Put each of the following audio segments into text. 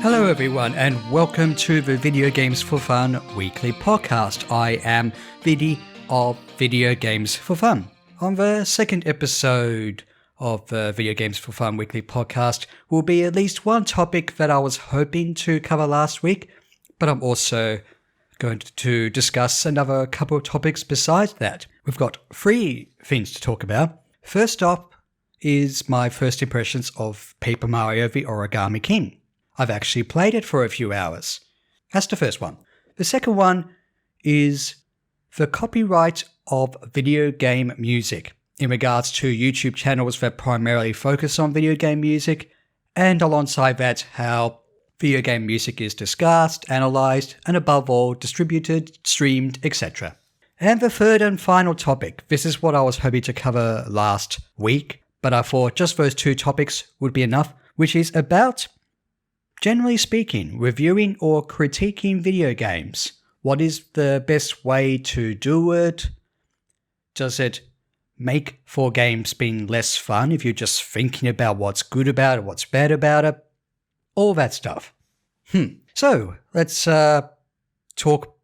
Hello everyone and welcome to the Video Games for Fun weekly podcast. I am Viddy of Video Games for Fun. On the second episode of the Video Games for Fun weekly podcast will be at least one topic that I was hoping to cover last week, but I'm also going to discuss another couple of topics besides that. We've got three things to talk about. First up is my first impressions of Paper Mario the Origami King. I've actually played it for a few hours. That's the first one. The second one is the copyright of video game music in regards to YouTube channels that primarily focus on video game music, and alongside that, how video game music is discussed, analysed, and above all, distributed, streamed, etc. And the third and final topic. This is what I was hoping to cover last week, but I thought just those two topics would be enough, which is about, generally speaking, reviewing or critiquing video games. What is the best way to do it? Does it make for games being less fun if you're just thinking about what's good about it, what's bad about it? All that stuff. So, let's talk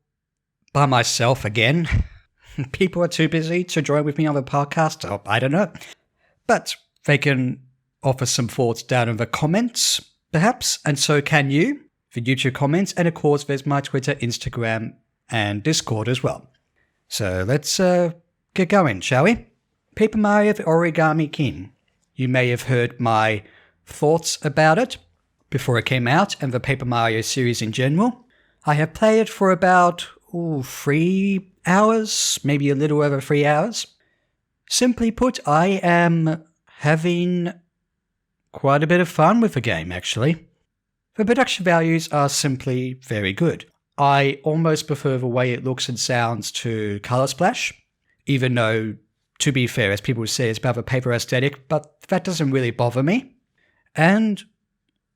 by myself again. People are too busy to join with me on the podcast. Oh, I don't know. But they can offer some thoughts down in the comments, perhaps, and so can you, the YouTube comments, and of course there's my Twitter, Instagram, and Discord as well. So let's get going, shall we? Paper Mario the Origami King. You may have heard my thoughts about it before it came out, and the Paper Mario series in general. I have played it for about 3 hours, maybe a little over 3 hours. Simply put, I am having quite a bit of fun with the game, actually. The production values are simply very good. I almost prefer the way it looks and sounds to Color Splash, even though, to be fair, as people say, it's about the paper aesthetic, but that doesn't really bother me. And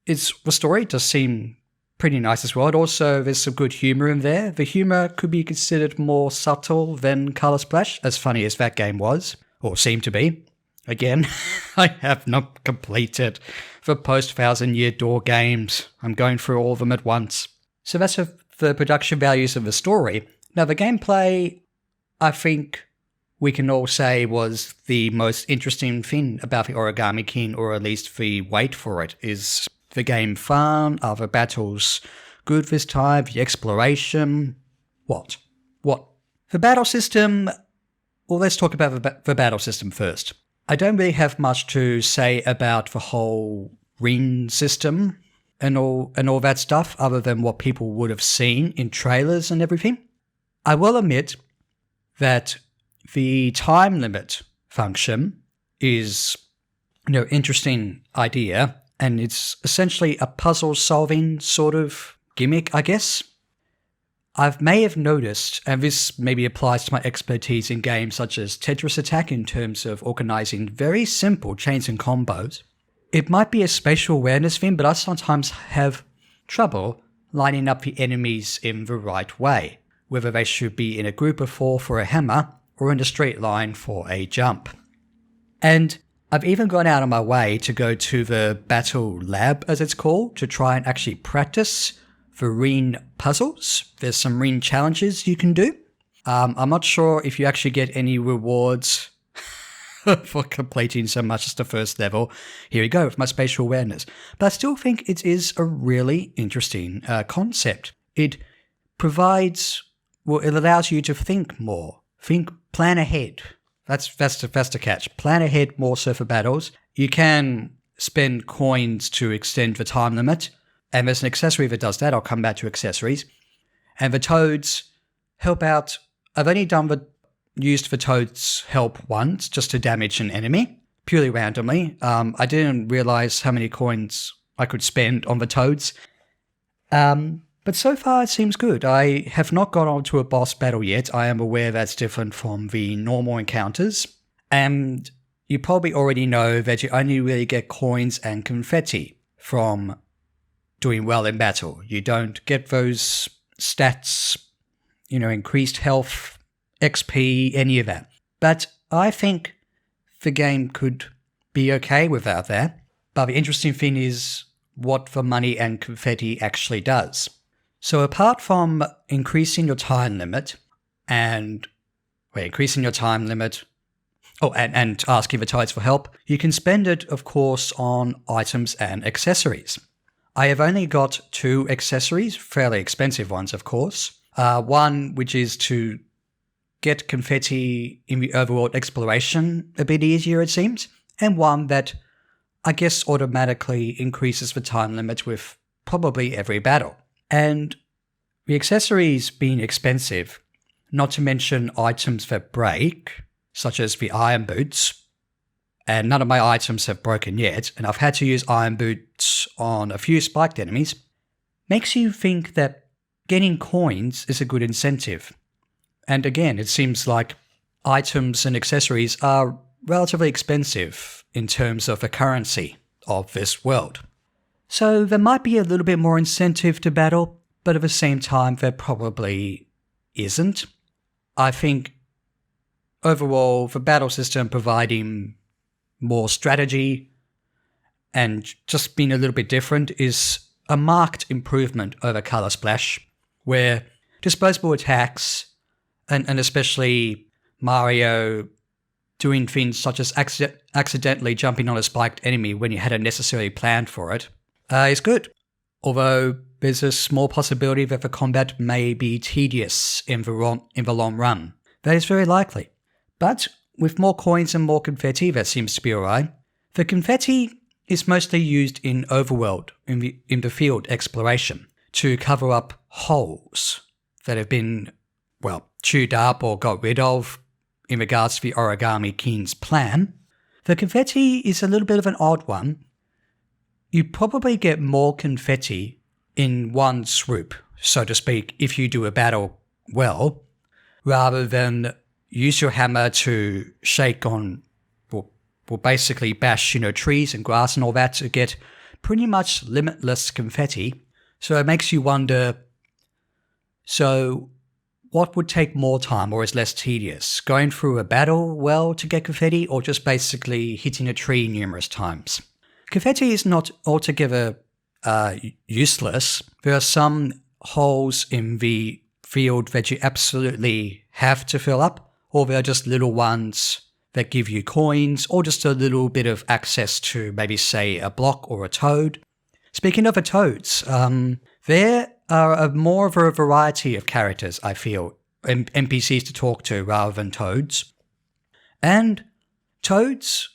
the story does seem pretty nice as well. Also, there's some good humor in there. The humor could be considered more subtle than Color Splash, as funny as that game was, or seemed to be. Again, I have not completed the post-1000-year door games. I'm going through all of them at once. So that's the production values of the story. Now, the gameplay, I think we can all say, was the most interesting thing about the Origami King, or at least the wait for it. Is the game fun? Are the battles good this time? The exploration? What? The battle system... Well, let's talk about the battle system first. I don't really have much to say about the whole ring system and all that stuff, other than what people would have seen in trailers and everything. I will admit that the time limit function is interesting idea, and it's essentially a puzzle-solving sort of gimmick, I guess. I may have noticed, and this maybe applies to my expertise in games such as Tetris Attack in terms of organizing very simple chains and combos. It might be a spatial awareness thing, but I sometimes have trouble lining up the enemies in the right way, whether they should be in a group of 4 for a hammer or in a straight line for a jump. And I've even gone out of my way to go to the battle lab, as it's called, to try and actually practice the ring puzzles. There's some ring challenges you can do. I'm not sure if you actually get any rewards for completing so much as the first level. Here we go with my spatial awareness. But I still think it is a really interesting concept. It provides, it allows you to think more. Plan ahead. That's the catch. Plan ahead more so for battles. You can spend coins to extend the time limit. And there's an accessory that does that. I'll come back to accessories. And the toads help out. I've only used the toads help once, just to damage an enemy, purely randomly. I didn't realize how many coins I could spend on the toads. But so far it seems good. I have not got onto a boss battle yet. I am aware that's different from the normal encounters. And you probably already know that you only really get coins and confetti from doing well in battle. You don't get those stats, increased health, XP, any of that. But I think the game could be okay without that. But the interesting thing is what the money and confetti actually does. So apart from increasing your time limit and asking the toads for help, you can spend it, of course, on items and accessories. I have only got 2 accessories, fairly expensive ones, of course. One which is to get confetti in the overworld exploration a bit easier, it seems, and one that I guess automatically increases the time limit with probably every battle. And the accessories being expensive, not to mention items that break, such as the iron boots, and none of my items have broken yet, and I've had to use iron boots on a few spiked enemies, makes you think that getting coins is a good incentive. And again, it seems like items and accessories are relatively expensive in terms of the currency of this world. So there might be a little bit more incentive to battle, but at the same time there probably isn't. I think overall the battle system providing more strategy and just being a little bit different is a marked improvement over Color Splash, where disposable attacks and especially Mario doing things such as accidentally jumping on a spiked enemy when you hadn't necessarily planned for it is good. Although there's a small possibility that the combat may be tedious in the long run. That is very likely. But with more coins and more confetti, that seems to be alright. The confetti is mostly used in overworld, in the field exploration, to cover up holes that have been, chewed up or got rid of in regards to the Origami King's plan. The confetti is a little bit of an odd one. You probably get more confetti in one swoop, so to speak, if you do a battle well, rather than use your hammer to shake on, or basically bash, trees and grass and all that to get pretty much limitless confetti. So it makes you wonder, so what would take more time or is less tedious? Going through a battle well to get confetti, or just basically hitting a tree numerous times? Confetti is not altogether useless. There are some holes in the field that you absolutely have to fill up, or there are just little ones that give you coins, or just a little bit of access to maybe, say, a block or a toad. Speaking of the toads, there are more of a variety of characters, I feel, NPCs to talk to rather than toads. And toads,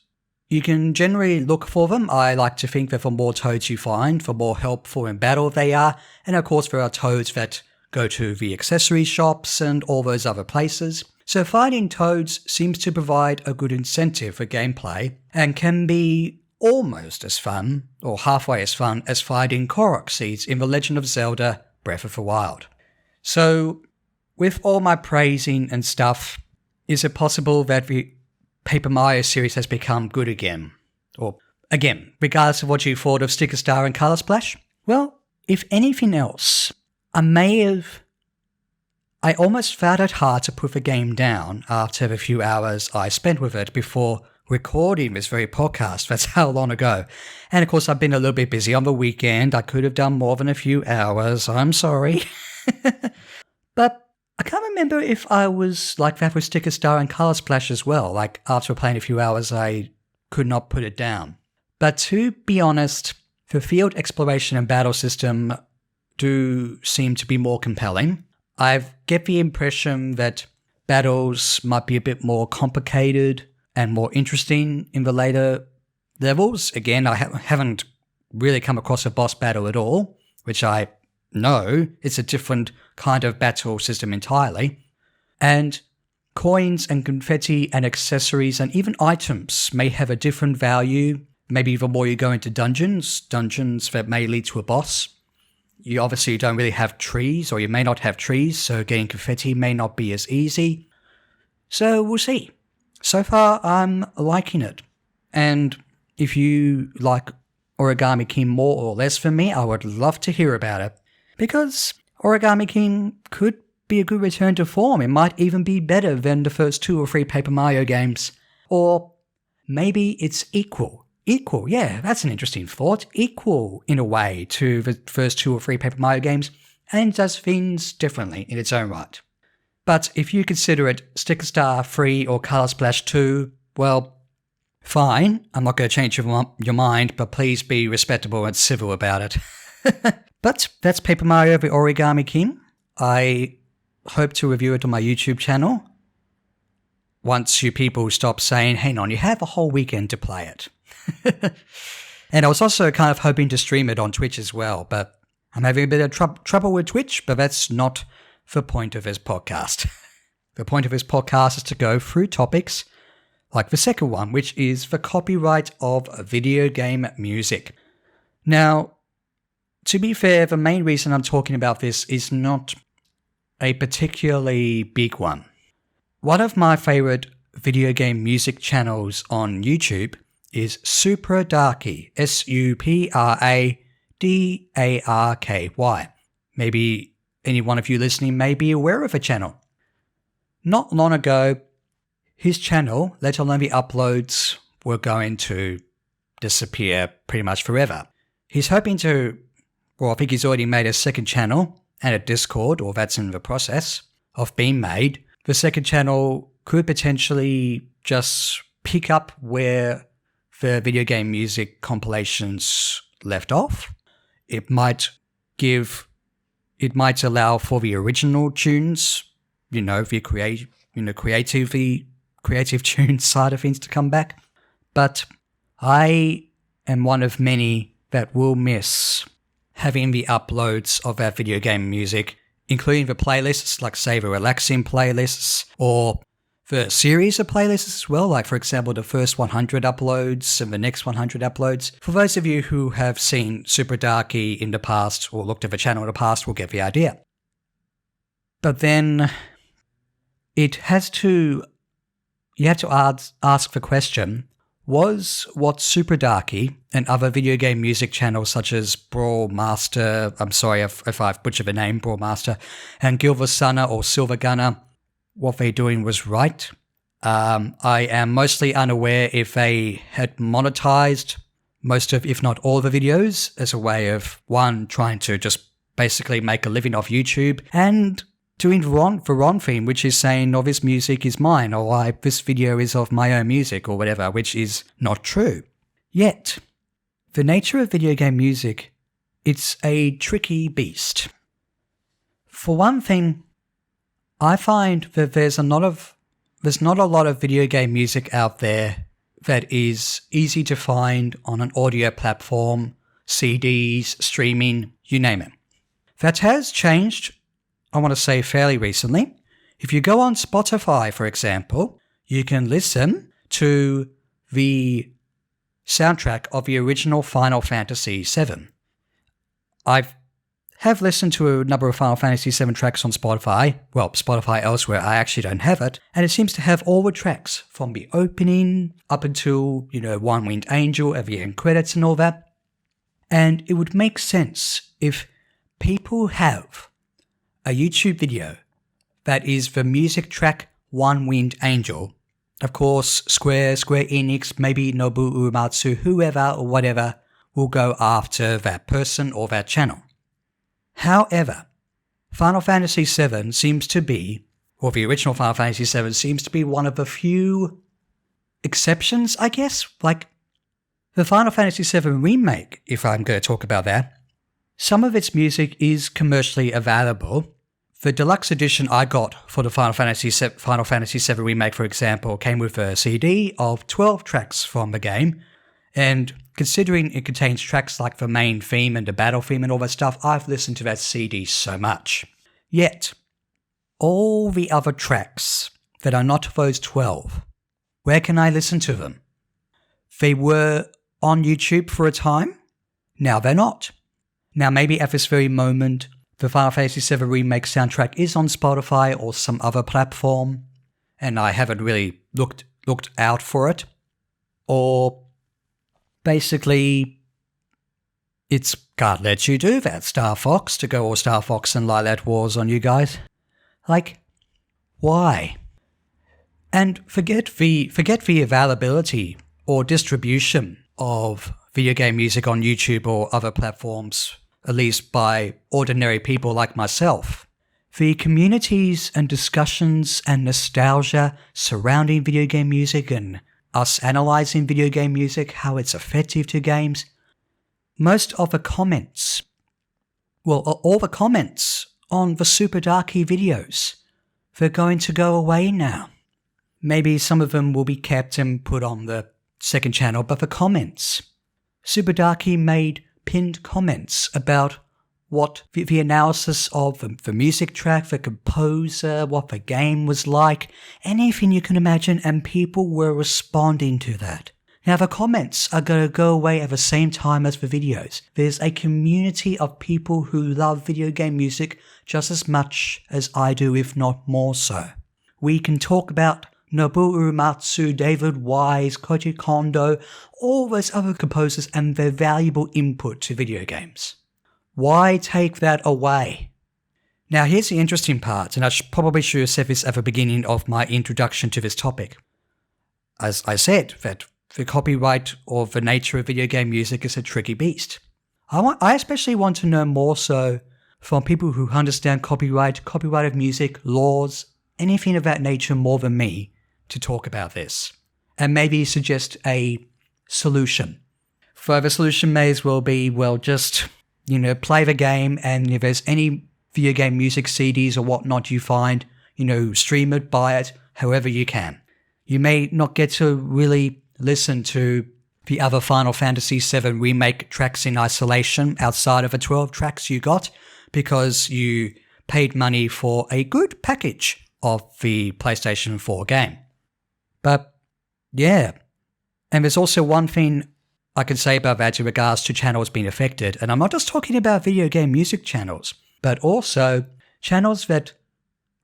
you can generally look for them. I like to think that the more toads you find, the more helpful in battle they are. And of course, there are toads that go to the accessory shops and all those other places. So finding toads seems to provide a good incentive for gameplay and can be almost as fun, or halfway as fun, as finding Korok seeds in The Legend of Zelda Breath of the Wild. So, with all my praising and stuff, is it possible that the Paper Mario series has become good again? Or, again, regardless of what you thought of Sticker Star and Color Splash? Well, if anything else, I almost found it hard to put the game down after the few hours I spent with it before recording this very podcast. That's how long ago. And of course, I've been a little bit busy on the weekend. I could have done more than a few hours. I'm sorry. But I can't remember if I was like that with Sticker Star and Color Splash as well. Like, after playing a few hours, I could not put it down. But to be honest, the field exploration and battle system do seem to be more compelling. I get the impression that battles might be a bit more complicated and more interesting in the later levels. Again, I haven't really come across a boss battle at all, which I know it's a different kind of battle system entirely. And coins and confetti and accessories and even items may have a different value. Maybe the more you go into dungeons that may lead to a boss. You obviously don't really have trees, or you may not have trees, so getting confetti may not be as easy. So we'll see. So far, I'm liking it. And if you like Origami King more or less than me, I would love to hear about it. Because Origami King could be a good return to form. It might even be better than the first 2 or 3 Paper Mario games. Or maybe it's equal equal. Yeah, that's an interesting thought. Equal, in a way, to the first 2 or 3 Paper Mario games, and does things differently in its own right. But if you consider it Sticker Star 3 or Color Splash 2, well, fine. I'm not going to change your mind, but please be respectable and civil about it. But that's Paper Mario the Origami King. I hope to review it on my YouTube channel once you people stop saying, hang on, you have a whole weekend to play it. And I was also kind of hoping to stream it on Twitch as well, but I'm having a bit of trouble with Twitch, but that's not the point of this podcast. The point of this podcast is to go through topics like the second one, which is the copyright of video game music. Now, to be fair, the main reason I'm talking about this is not a particularly big one. One of my favorite video game music channels on YouTube is Supradarky, Supradarky. Maybe any one of you listening may be aware of the channel. Not long ago, his channel, let alone the uploads, were going to disappear pretty much forever. He's hoping to, well, I think he's already made a second channel and a Discord, or that's in the process of being made. The second channel could potentially just pick up where the video game music compilations left off. It might allow for the original tunes, the creative tunes side of things to come back. But I am one of many that will miss having the uploads of our video game music, including the playlists, like say the relaxing playlists, or the series of playlists as well, like for example the first 100 uploads and the next 100 uploads. For those of you who have seen Supradarky in the past or looked at the channel in the past will get the idea. But then you have to ask the question, was what Supradarky and other video game music channels such as Brawl Master, I'm sorry if I've butchered the name, Brawl Master, and Gilver Sunner or Silver Gunner, what they're doing was right? I am mostly unaware if they had monetized most of, if not all of the videos as a way of, one, trying to just basically make a living off YouTube, and doing the wrong thing, which is saying, oh, this music is mine, or this video is of my own music, or whatever, which is not true. Yet, the nature of video game music, it's a tricky beast. For one thing, I find that there's not a lot of video game music out there that is easy to find on an audio platform, CDs, streaming, you name it. That has changed, I want to say, fairly recently. If you go on Spotify, for example, you can listen to the soundtrack of the original Final Fantasy VII. I have listened to a number of Final Fantasy VII tracks on Spotify. Well, Spotify elsewhere, I actually don't have it. And it seems to have all the tracks from the opening up until, One Winged Angel, and the end credits and all that. And it would make sense if people have a YouTube video that is the music track One Winged Angel. Of course, Square Enix, maybe Nobuo Uematsu, whoever or whatever will go after that person or that channel. However, Final Fantasy VII seems to be, or the original Final Fantasy VII seems to be one of the few exceptions, I guess. Like, the Final Fantasy VII Remake, if I'm going to talk about that, some of its music is commercially available. The deluxe edition I got for the Final Fantasy VII Remake, for example, came with a CD of 12 tracks from the game, and considering it contains tracks like the main theme and the battle theme and all that stuff, I've listened to that CD so much. Yet, all the other tracks that are not those 12, where can I listen to them? They were on YouTube for a time. Now they're not. Now maybe at this very moment, the Final Fantasy VII Remake soundtrack is on Spotify or some other platform, and I haven't really looked out for it. Or basically, it's can't let you do that, Star Fox, to go all Star Fox and Lylat Wars on you guys. Like, why? And forget the availability or distribution of video game music on YouTube or other platforms, at least by ordinary people like myself. The communities and discussions and nostalgia surrounding video game music and us analysing video game music, how it's effective to games. Most of the comments, all the comments on the Supradarky videos, they're going to go away now. Maybe some of them will be kept and put on the second channel, but the comments. Supradarky made pinned comments about what the analysis of the music track, the composer, what the game was like, anything you can imagine, and people were responding to that. Now the comments are going to go away at the same time as the videos. There's a community of people who love video game music just as much as I do, if not more so. We can talk about Nobuo Uematsu, David Wise, Koji Kondo, all those other composers and their valuable input to video games. Why take that away? Now here's the interesting part, and I probably should have said this at the beginning of my introduction to this topic. As I said, that the copyright or the nature of video game music is a tricky beast. I especially want to know more so from people who understand copyright of music, laws, anything of that nature more than me to talk about this. And maybe suggest a solution. For the solution may as well be, just play the game, and if there's any video game music CDs or whatnot you find, stream it, buy it, however you can. You may not get to really listen to the other Final Fantasy VII Remake tracks in isolation outside of the 12 tracks you got because you paid money for a good package of the PlayStation 4 game. But, yeah. And there's also one thing I can say about that in regards to channels being affected, and I'm not just talking about video game music channels, but also channels that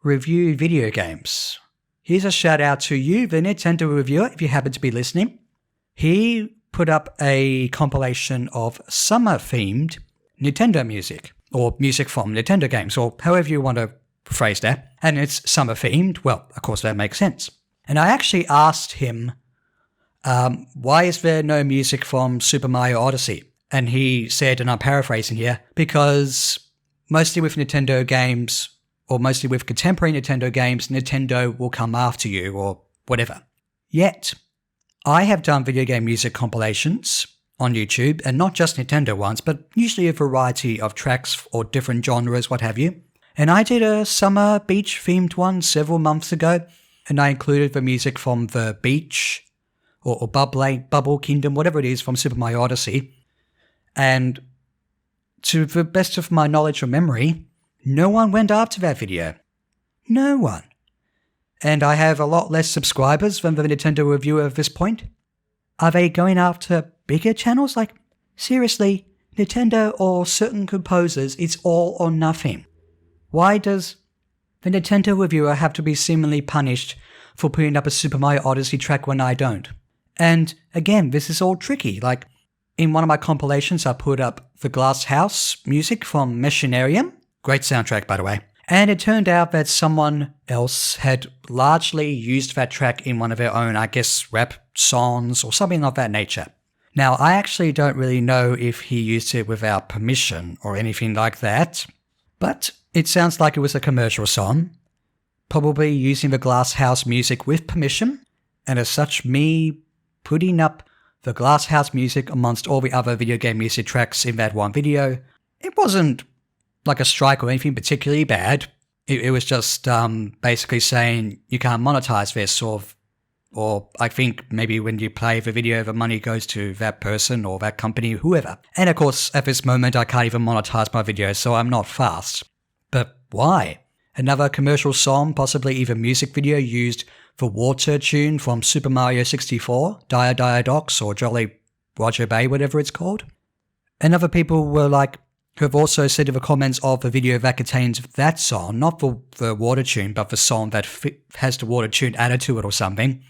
review video games. Here's a shout out to you, the Nintendo reviewer, if you happen to be listening. He put up a compilation of summer-themed Nintendo music, or music from Nintendo games, or however you want to phrase that, and it's summer-themed. Well, of course that makes sense. And I actually asked him, why is there no music from Super Mario Odyssey? And he said, and I'm paraphrasing here, because mostly with Nintendo games, or mostly with contemporary Nintendo games, Nintendo will come after you, or whatever. Yet, I have done video game music compilations on YouTube, and not just Nintendo ones, but usually a variety of tracks or different genres, what have you. And I did a summer beach-themed one several months ago, and I included the music from the beach, or Bubble Kingdom, whatever it is, from Super Mario Odyssey. And to the best of my knowledge or memory, no one went after that video. No one. And I have a lot less subscribers than the Nintendo reviewer at this point. Are they going after bigger channels? Like, seriously, Nintendo or certain composers, it's all or nothing. Why does the Nintendo reviewer have to be seemingly punished for putting up a Super Mario Odyssey track when I don't? And again, this is all tricky. Like, in one of my compilations, I put up the Glass House music from Machinarium. Great soundtrack, by the way. And it turned out that someone else had largely used that track in one of their own, I guess, rap songs or something of that nature. Now, I actually don't really know if he used it without permission or anything like that, but it sounds like it was a commercial song, probably using the Glass House music with permission, and as such, me putting up the Glass House music amongst all the other video game music tracks in that one video, it wasn't like a strike or anything particularly bad. It was just basically saying you can't monetize this, or I think maybe when you play the video, the money goes to that person or that company, whoever. And of course, at this moment, I can't even monetize my videos, so I'm not fast. But why? Another commercial song, possibly even music video, used the water tune from Super Mario 64, Dire Dire Docks, or Jolly Roger Bay, whatever it's called. And other people were like, who have also said in the comments of the video that contains that song, not the water tune, but the song that has the water tune added to it or something.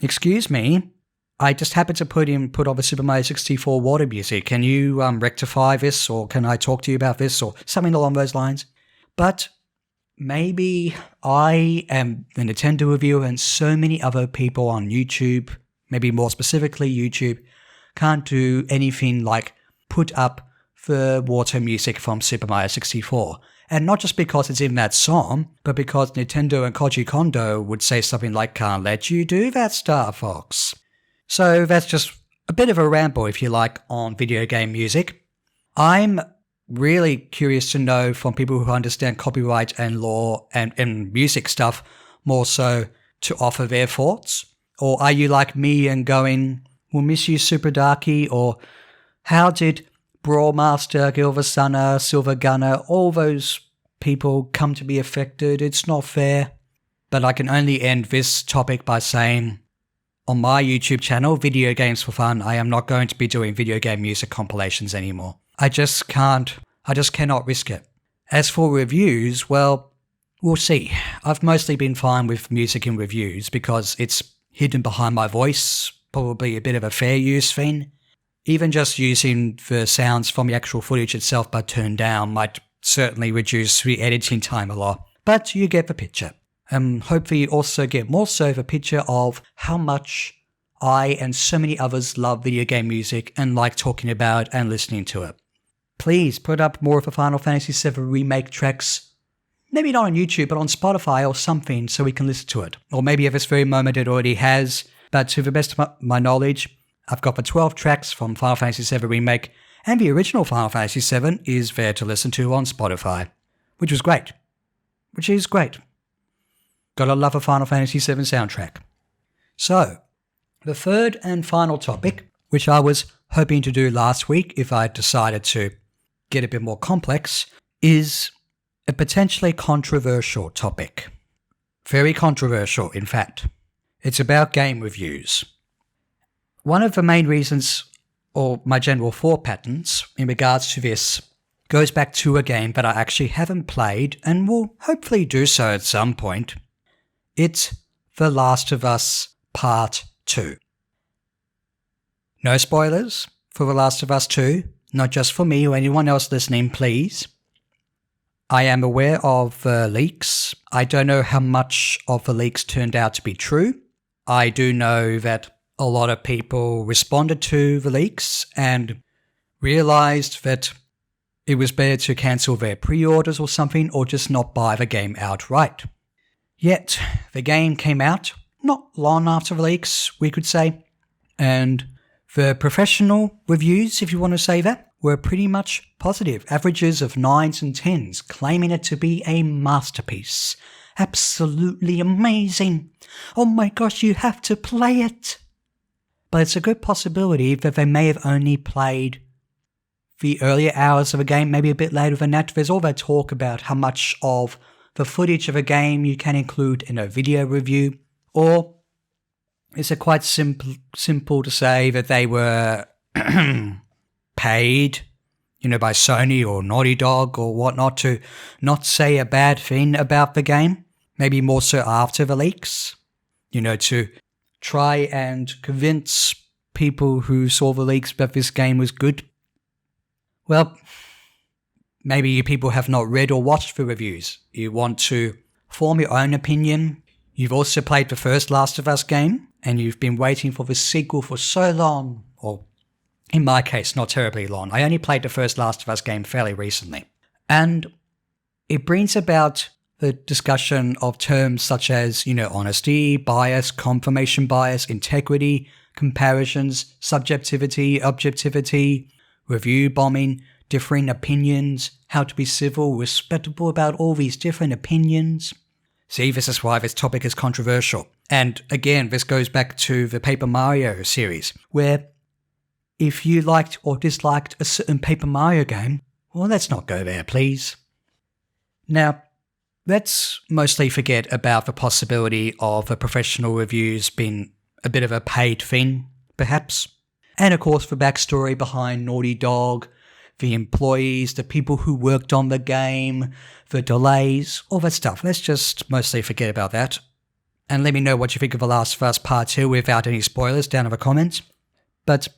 Excuse me, I just happened to put on the Super Mario 64 water music. Can you rectify this, or can I talk to you about this, or something along those lines? But maybe I am the Nintendo reviewer and so many other people on YouTube, maybe more specifically YouTube, can't do anything like put up the water music from Super Mario 64. And not just because it's in that song, but because Nintendo and Koji Kondo would say something like, "Can't let you do that, Star Fox." So that's just a bit of a ramble, if you like, on video game music. I'm really curious to know from people who understand copyright and law and music stuff more so to offer their thoughts. Or are you like me and going, "We'll miss you, Supradarky," or "How did Brawlmaster, Gilversana, Silver Gunner, all those people come to be affected? It's not fair." But I can only end this topic by saying, on my YouTube channel, Video Games for Fun, I am not going to be doing video game music compilations anymore. I just cannot risk it. As for reviews, well, we'll see. I've mostly been fine with music in reviews because it's hidden behind my voice, probably a bit of a fair use thing. Even just using the sounds from the actual footage itself but turned down might certainly reduce the editing time a lot. But you get the picture. Hopefully you also get more so the picture of how much I and so many others love video game music and like talking about and listening to it. Please put up more of the Final Fantasy VII Remake tracks, maybe not on YouTube, but on Spotify or something so we can listen to it. Or maybe at this very moment it already has, but to the best of my knowledge, I've got the 12 tracks from Final Fantasy VII Remake, and the original Final Fantasy VII is there to listen to on Spotify, which is great. Gotta love a Final Fantasy VII soundtrack. So, the third and final topic, which I was hoping to do last week if I decided to get a bit more complex, is a potentially controversial topic. Very controversial, in fact. It's about game reviews. One of the main reasons, or my general thought patterns in regards to this, goes back to a game that I actually haven't played and will hopefully do so at some point. It's The Last of Us Part 2. No spoilers for The Last of Us 2, not just for me or anyone else listening, please. I am aware of the leaks. I don't know how much of the leaks turned out to be true. I do know that a lot of people responded to the leaks and realized that it was better to cancel their pre-orders or something, or just not buy the game outright. Yet, the game came out not long after the leaks, we could say, and the professional reviews, if you want to say that, were pretty much positive, averages of 9s and 10s, claiming it to be a masterpiece. Absolutely amazing. Oh my gosh, you have to play it. But it's a good possibility that they may have only played the earlier hours of a game, maybe a bit later than that. There's all that talk about how much of the footage of a game you can include in a video review, or is it quite simple to say that they were paid, by Sony or Naughty Dog or whatnot to not say a bad thing about the game? Maybe more so after the leaks, to try and convince people who saw the leaks that this game was good. Well, maybe you people have not read or watched the reviews. You want to form your own opinion. You've also played the first Last of Us game, and you've been waiting for the sequel for so long, or in my case, not terribly long. I only played the first Last of Us game fairly recently. And it brings about the discussion of terms such as, honesty, bias, confirmation bias, integrity, comparisons, subjectivity, objectivity, review bombing, differing opinions, how to be civil, respectable about all these different opinions. See, this is why this topic is controversial. And again, this goes back to the Paper Mario series, where if you liked or disliked a certain Paper Mario game, well, let's not go there, please. Now, let's mostly forget about the possibility of the professional reviews being a bit of a paid thing, perhaps. And of course, the backstory behind Naughty Dog, the employees, the people who worked on the game, the delays, all that stuff. Let's just mostly forget about that. And let me know what you think of The Last of Us Part 2 without any spoilers down in the comments. But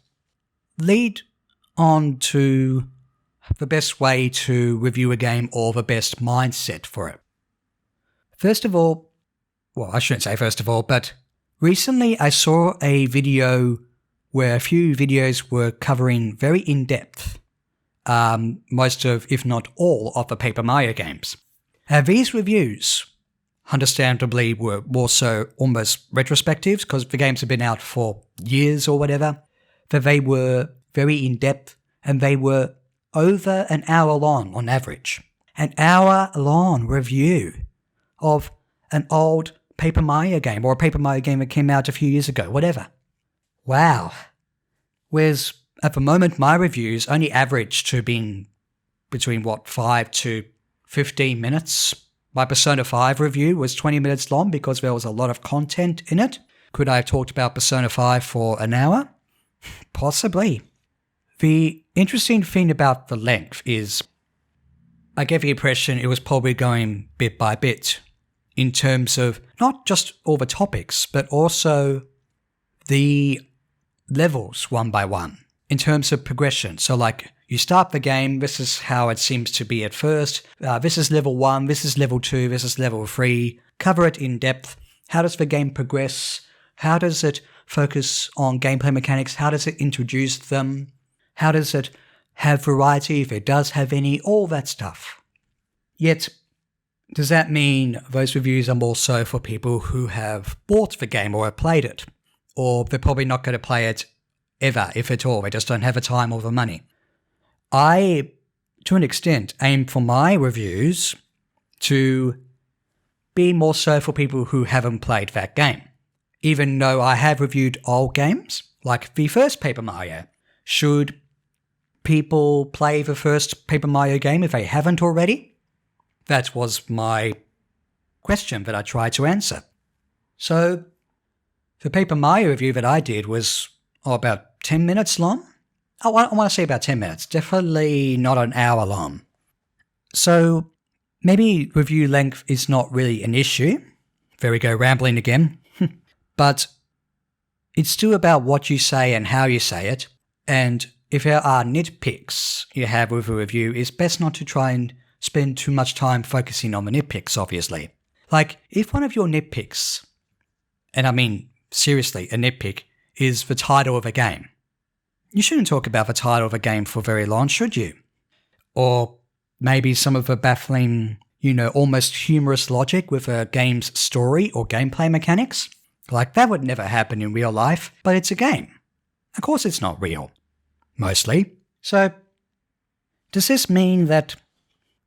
lead on to the best way to review a game or the best mindset for it. First of all, well, I shouldn't say first of all, but recently I saw a video where a few videos were covering very in-depth most of, if not all, of the Paper Mario games. And these reviews, understandably, were more so almost retrospectives because the games have been out for years or whatever, that they were very in-depth and they were over an hour long on average. An hour-long review of an old Paper Mario game or a Paper Mario game that came out a few years ago, whatever. Wow. Whereas at the moment, my reviews only average to being between, 5 to 15 minutes. My Persona 5 review was 20 minutes long because there was a lot of content in it. Could I have talked about Persona 5 for an hour? Possibly. The interesting thing about the length is I get the impression it was probably going bit by bit in terms of not just all the topics, but also the levels one by one in terms of progression. So like you start the game, this is how it seems to be at first. This is level 1, this is level 2, this is level 3. Cover it in depth. How does the game progress? How does it focus on gameplay mechanics? How does it introduce them? How does it have variety, if it does have any? All that stuff. Yet, does that mean those reviews are more so for people who have bought the game or have played it? Or they're probably not going to play it ever, if at all. They just don't have the time or the money. I, to an extent, aim for my reviews to be more so for people who haven't played that game. Even though I have reviewed old games, like the first Paper Mario. Should people play the first Paper Mario game if they haven't already? That was my question that I tried to answer. So, the Paper Mario review that I did was about 10 minutes long. I want to say about 10 minutes. Definitely not an hour long. So, maybe review length is not really an issue. There we go, rambling again. But it's still about what you say and how you say it. And if there are nitpicks you have with a review, it's best not to try and spend too much time focusing on the nitpicks, obviously. Like, if one of your nitpicks, and I mean, seriously, a nitpick, is the title of a game, you shouldn't talk about the title of a game for very long, should you? Or maybe some of the baffling, almost humorous logic with a game's story or gameplay mechanics. Like, that would never happen in real life, but it's a game. Of course it's not real. Mostly. So, does this mean that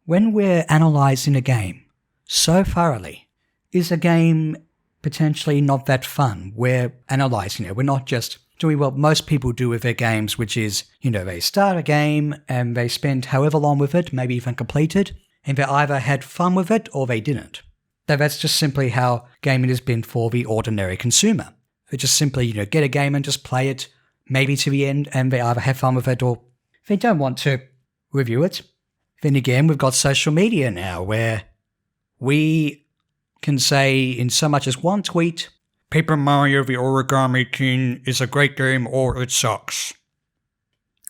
when we're analysing a game so thoroughly, is a game potentially not that fun? We're analysing it. We're not just doing what most people do with their games, which is, they start a game and they spend however long with it, maybe even complete it, and they either had fun with it or they didn't. That's just simply how gaming has been for the ordinary consumer. They just simply, get a game and just play it, maybe to the end, and they either have fun with it or they don't want to review it. Then again, we've got social media now where we can say in so much as one tweet, Paper Mario the Origami King is a great game or it sucks.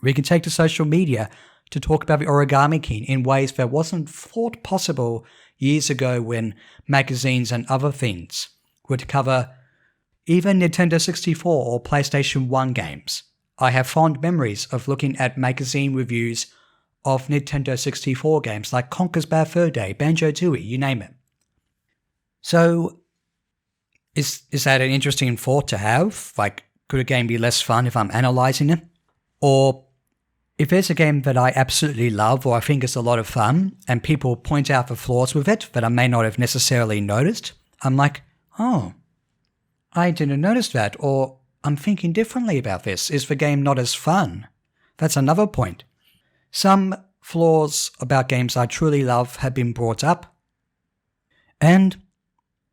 We can take to social media to talk about the Origami King in ways that wasn't thought possible years ago when magazines and other things would cover even Nintendo 64 or PlayStation 1 games. I have fond memories of looking at magazine reviews of Nintendo 64 games like Conker's Bad Fur Day, Banjo-Tooie, you name it. So, is that an interesting thought to have? Like, could a game be less fun if I'm analysing it? Or if there's a game that I absolutely love or I think is a lot of fun and people point out the flaws with it that I may not have necessarily noticed, I'm like, oh, I didn't notice that, or I'm thinking differently about this. Is the game not as fun? That's another point. Some flaws about games I truly love have been brought up, and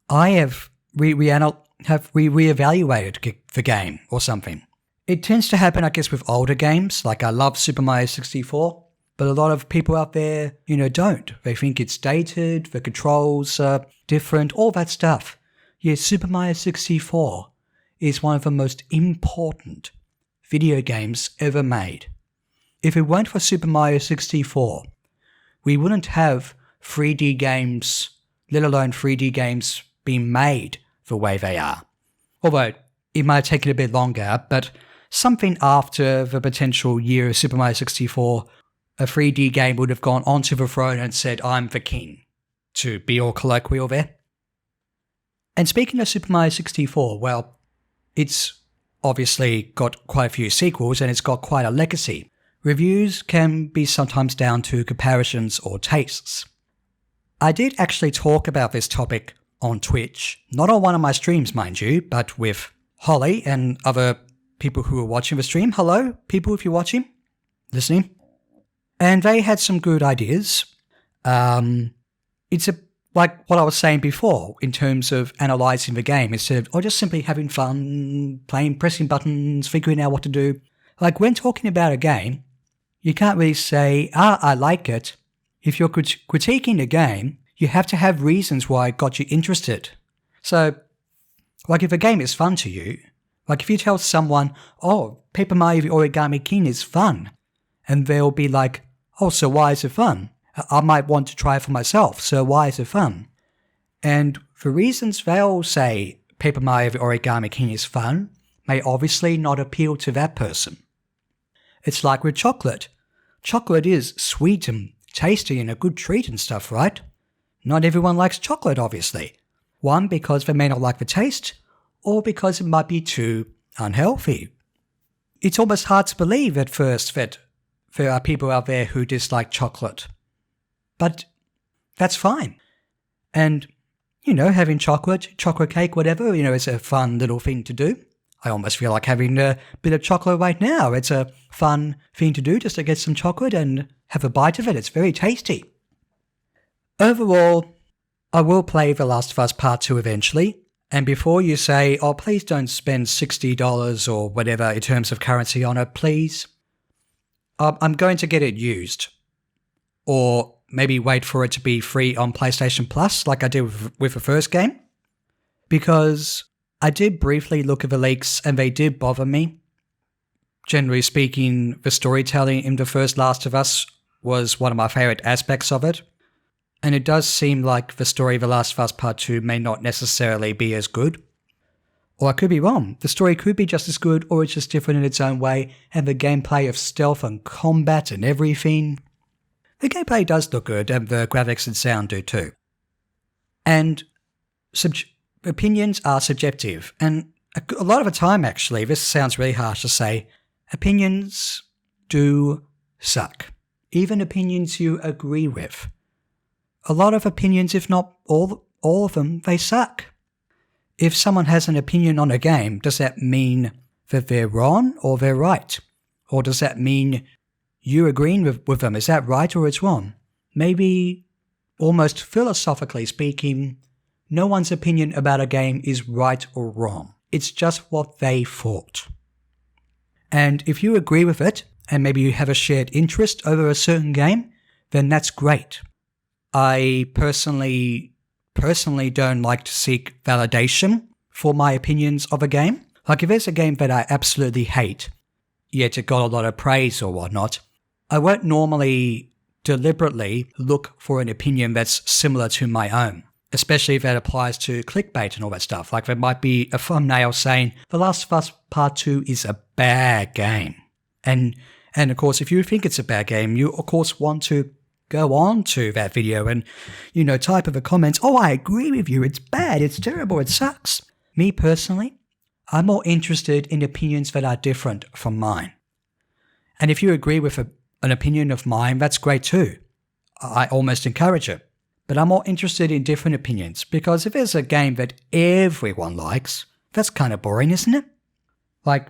I have reevaluated the game or something. It tends to happen, I guess, with older games. Like, I love Super Mario 64, but a lot of people out there, don't. They think it's dated, the controls are different, all that stuff. Yes, Super Mario 64 is one of the most important video games ever made. If it weren't for Super Mario 64, we wouldn't have 3D games, let alone 3D games being made the way they are. Although, it might have taken a bit longer, but something after the potential year of Super Mario 64, a 3D game would have gone onto the throne and said, I'm the king, to be all colloquial there. And speaking of Super Mario 64, well, it's obviously got quite a few sequels and it's got quite a legacy. Reviews can be sometimes down to comparisons or tastes. I did actually talk about this topic on Twitch, not on one of my streams, mind you, but with Holly and other people who were watching the stream. Hello, people, if you're watching, listening. And they had some good ideas. It's like what I was saying before in terms of analysing the game instead of just simply having fun, playing, pressing buttons, figuring out what to do. Like when talking about a game, you can't really say, I like it. If you're critiquing a game, you have to have reasons why it got you interested. So, like if a game is fun to you, like if you tell someone, oh, Paper Mario the Origami King is fun, and they'll be like, oh, so why is it fun? I might want to try it for myself, so why is it fun? And for reasons they'll say Paper Mario the Origami King is fun may obviously not appeal to that person. It's like with chocolate. Chocolate is sweet and tasty and a good treat and stuff, right? Not everyone likes chocolate, obviously. One, because they may not like the taste, or because it might be too unhealthy. It's almost hard to believe at first that there are people out there who dislike chocolate. But that's fine. And, having chocolate cake, whatever, is a fun little thing to do. I almost feel like having a bit of chocolate right now. It's a fun thing to do just to get some chocolate and have a bite of it. It's very tasty. Overall, I will play The Last of Us Part 2 eventually. And before you say, oh, please don't spend $60 or whatever in terms of currency on it, please. I'm going to get it used. Or maybe wait for it to be free on PlayStation Plus like I did with the first game. Because I did briefly look at the leaks and they did bother me. Generally speaking, the storytelling in the first Last of Us was one of my favourite aspects of it. And it does seem like the story of The Last of Us Part 2 may not necessarily be as good. Or I could be wrong. The story could be just as good or it's just different in its own way, and the gameplay of stealth and combat and everything. The gameplay does look good, and the graphics and sound do too. And opinions are subjective. And a lot of the time, actually, this sounds really harsh to say, opinions do suck. Even opinions you agree with. A lot of opinions, if not all of them, they suck. If someone has an opinion on a game, does that mean that they're wrong or they're right? Or does that mean you agreeing with them? Is that right or it's wrong? Maybe, almost philosophically speaking, no one's opinion about a game is right or wrong. It's just what they thought. And if you agree with it, and maybe you have a shared interest over a certain game, then that's great. I personally don't like to seek validation for my opinions of a game. Like if there's a game that I absolutely hate, yet it got a lot of praise or whatnot, I won't normally deliberately look for an opinion that's similar to my own, especially if that applies to clickbait and all that stuff. Like there might be a thumbnail saying, The Last of Us Part 2 is a bad game. And of course, if you think it's a bad game, you of course want to go on to that video and, type in the comments, oh, I agree with you, it's bad, it's terrible, it sucks. Me personally, I'm more interested in opinions that are different from mine. And if you agree with an opinion of mine, that's great too. I almost encourage it. But I'm more interested in different opinions, because if there's a game that everyone likes, that's kind of boring, isn't it? Like,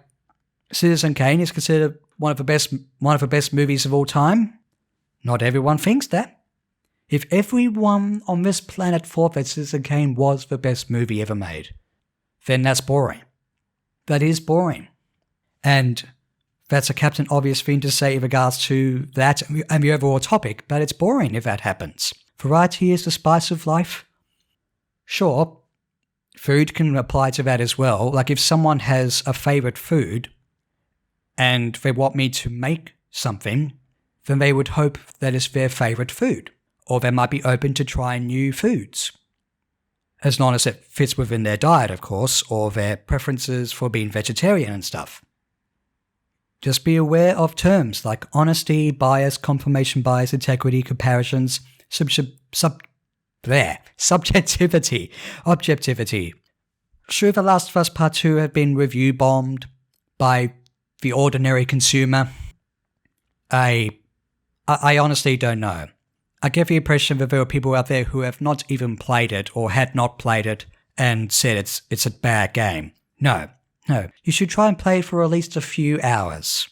Citizen Kane is considered one of the best movies of all time. Not everyone thinks that. If everyone on this planet thought that Citizen Kane was the best movie ever made, then that's boring. That is boring. And that's a Captain Obvious thing to say in regards to that and the overall topic, but it's boring if that happens. Variety is the spice of life. Sure, food can apply to that as well. Like if someone has a favourite food and they want me to make something, then they would hope that it's their favourite food. Or they might be open to trying new foods. As long as it fits within their diet, of course, or their preferences for being vegetarian and stuff. Just be aware of terms like honesty, bias, confirmation bias, integrity, comparisons, subjectivity, objectivity. Should The Last of Us Part 2 have been review bombed by the ordinary consumer? I honestly don't know. I get the impression that there are people out there who have not even played it or had not played it and said it's a bad game. No. You should try and play it for at least a few hours.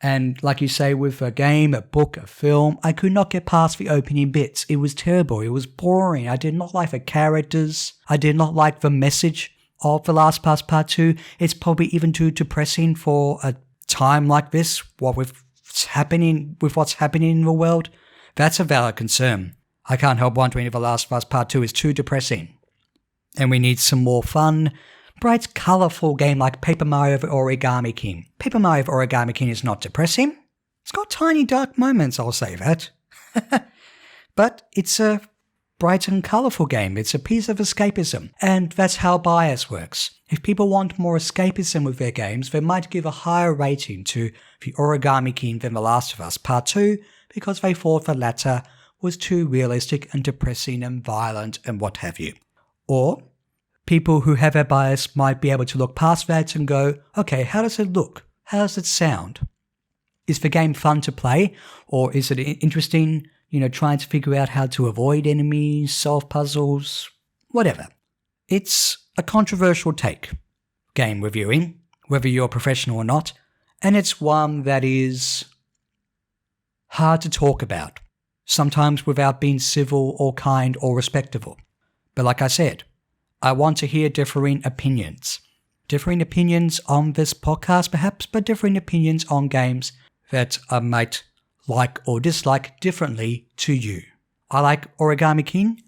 And like you say, with a game, a book, a film, I could not get past the opening bits. It was terrible. It was boring. I did not like the characters. I did not like the message of The Last of Us Part 2. It's probably even too depressing for a time like this, with what's happening in the world. That's a valid concern. I can't help wondering if The Last of Us Part 2 is too depressing. And we need some more fun, bright, colourful game like Paper Mario the Origami King. Paper Mario the Origami King is not depressing. It's got tiny dark moments, I'll say that. But it's a bright and colourful game. It's a piece of escapism. And that's how bias works. If people want more escapism with their games, they might give a higher rating to the Origami King than The Last of Us Part 2 because they thought the latter was too realistic and depressing and violent and what have you. Or people who have a bias might be able to look past that and go, okay, how does it look? How does it sound? Is the game fun to play? Or is it interesting, trying to figure out how to avoid enemies, solve puzzles, whatever. It's a controversial take, game reviewing, whether you're a professional or not, and it's one that is hard to talk about, sometimes without being civil or kind or respectable. But like I said, I want to hear differing opinions. Differing opinions on this podcast perhaps, but differing opinions on games that I might like or dislike differently to you. I like Origami King,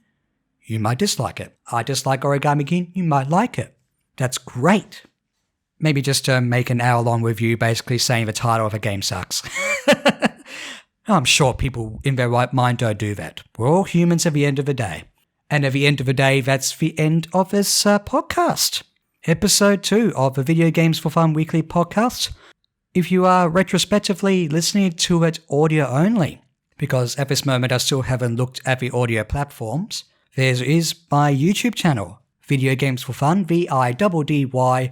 you might dislike it. I dislike Origami King, you might like it. That's great. Maybe just make an hour-long review basically saying the title of a game sucks. I'm sure people in their right mind don't do that. We're all humans at the end of the day. And at the end of the day, that's the end of this podcast. Episode 2 of the Video Games for Fun weekly podcast. If you are retrospectively listening to it audio only, because at this moment I still haven't looked at the audio platforms, there is my YouTube channel, Video Games for Fun, ViddyOGames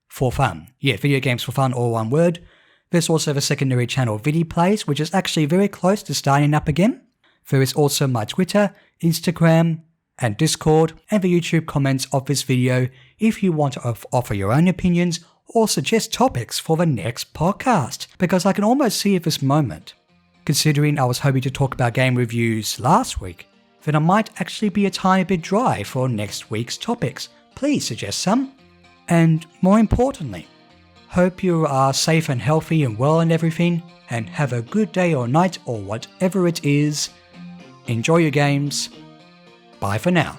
for Fun. Yeah, Video Games for Fun, all one word. There's also the secondary channel, ViddyPlays, which is actually very close to starting up again. There is also my Twitter, Instagram, and Discord, and the YouTube comments of this video if you want to offer your own opinions or suggest topics for the next podcast. Because I can almost see at this moment, considering I was hoping to talk about game reviews last week, that I might actually be a tiny bit dry for next week's topics. Please suggest some. And more importantly, hope you are safe and healthy and well and everything, and have a good day or night or whatever it is. Enjoy your games. Bye for now.